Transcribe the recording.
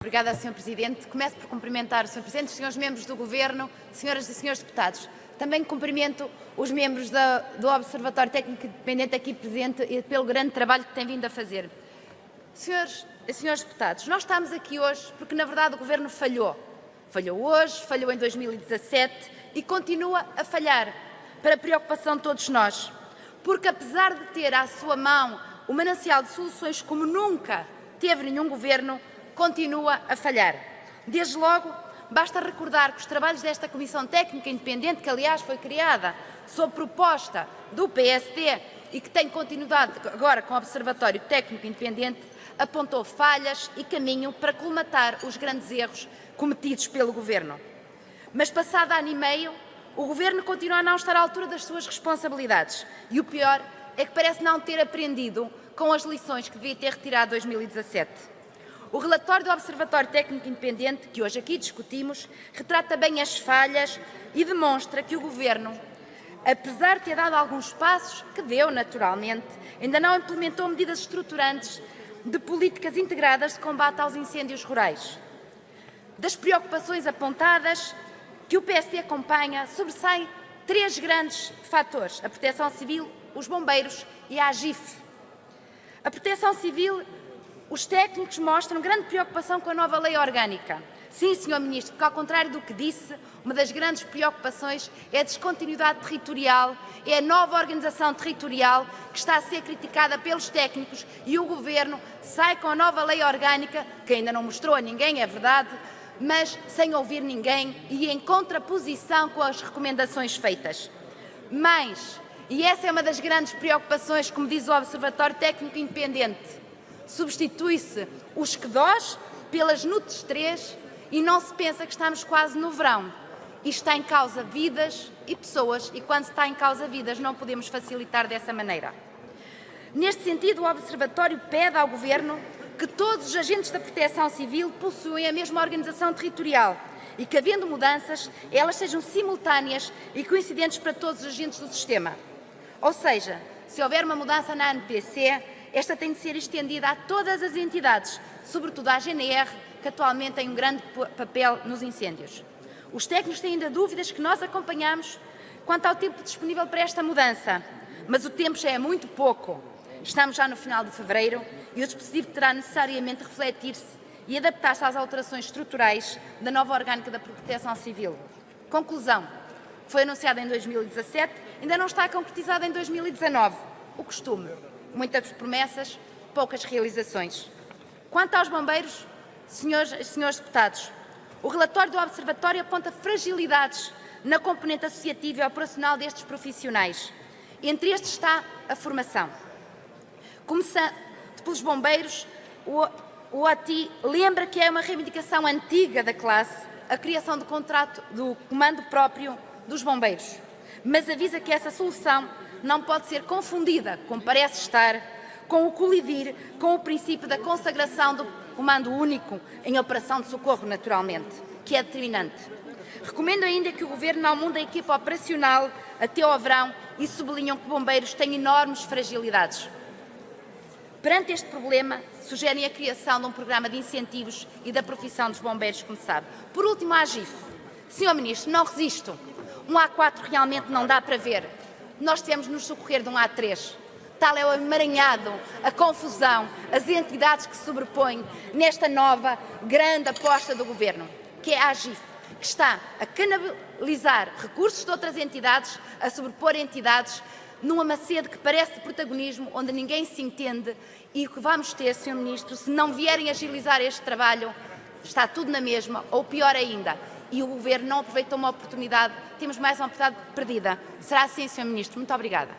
Obrigada, Sr. Presidente. Começo por cumprimentar o Sr. Presidente, os senhores membros do Governo, senhoras e senhores deputados. Também cumprimento os membros do Observatório Técnico Independente aqui presente e pelo grande trabalho que têm vindo a fazer. Senhores e senhores deputados, nós estamos aqui hoje porque, na verdade, o Governo falhou. Falhou hoje, falhou em 2017 e continua a falhar, para a preocupação de todos nós. Porque, apesar de ter à sua mão o manancial de soluções como nunca teve nenhum Governo, continua a falhar. Desde logo, basta recordar que os trabalhos desta Comissão Técnica Independente, que aliás foi criada sob proposta do PSD e que tem continuidade agora com o Observatório Técnico Independente, apontou falhas e caminho para colmatar os grandes erros cometidos pelo Governo. Mas passado ano e meio, o Governo continua a não estar à altura das suas responsabilidades e o pior é que parece não ter aprendido com as lições que devia ter retirado em 2017. O relatório do Observatório Técnico Independente, que hoje aqui discutimos, retrata bem as falhas e demonstra que o Governo, apesar de ter dado alguns passos, que deu naturalmente, ainda não implementou medidas estruturantes de políticas integradas de combate aos incêndios rurais. Das preocupações apontadas que o PSD acompanha, sobressaem três grandes fatores: a Proteção Civil, os bombeiros e a AGIF. A Proteção Civil, os técnicos mostram grande preocupação com a nova lei orgânica. Sim, Sr. Ministro, porque ao contrário do que disse, uma das grandes preocupações é a descontinuidade territorial, é a nova organização territorial que está a ser criticada pelos técnicos e o Governo sai com a nova lei orgânica, que ainda não mostrou a ninguém, é verdade, mas sem ouvir ninguém e em contraposição com as recomendações feitas. Mas, e essa é uma das grandes preocupações, como diz o Observatório Técnico Independente, substitui-se os QDOS pelas NUTS 3 e não se pensa que estamos quase no verão. Isto está em causa vidas e pessoas e quando está em causa vidas não podemos facilitar dessa maneira. Neste sentido, o Observatório pede ao Governo que todos os agentes da Proteção Civil possuem a mesma organização territorial e que, havendo mudanças, elas sejam simultâneas e coincidentes para todos os agentes do sistema. Ou seja, se houver uma mudança na ANPC, esta tem de ser estendida a todas as entidades, sobretudo à GNR, que atualmente tem um grande papel nos incêndios. Os técnicos têm ainda dúvidas que nós acompanhamos quanto ao tempo disponível para esta mudança, mas o tempo já é muito pouco. Estamos já no final de fevereiro e o dispositivo terá necessariamente refletir-se e adaptar-se às alterações estruturais da nova orgânica da Proteção Civil. Conclusão: foi anunciada em 2017, ainda não está concretizada em 2019. O costume: muitas promessas, poucas realizações. Quanto aos bombeiros, senhores deputados, o relatório do Observatório aponta fragilidades na componente associativa e operacional destes profissionais. Entre estes está a formação. Começando pelos bombeiros, o ATI lembra que é uma reivindicação antiga da classe a criação do contrato do comando próprio dos bombeiros, mas avisa que essa solução não pode ser confundida, como parece estar, com o colidir com o princípio da consagração do comando único em operação de socorro, naturalmente, que é determinante. Recomendo ainda que o Governo não mude a equipa operacional até ao verão e sublinham que bombeiros têm enormes fragilidades. Perante este problema, sugerem a criação de um programa de incentivos e da profissão dos bombeiros, como sabe. Por último, a AGIF. Sr. Ministro, não resisto. Um A4 realmente não dá para ver. Nós temos de nos socorrer de um A3. Tal é o emaranhado, a confusão, as entidades que se sobrepõem nesta nova grande aposta do Governo, que é a AGIF, que está a canalizar recursos de outras entidades, a sobrepor entidades, numa macete que parece de protagonismo, onde ninguém se entende, e o que vamos ter, Sr. Ministro, se não vierem agilizar este trabalho, está tudo na mesma, ou pior ainda, e o Governo não aproveitou uma oportunidade, temos mais uma oportunidade perdida. Será assim, Sr. Ministro. Muito obrigada.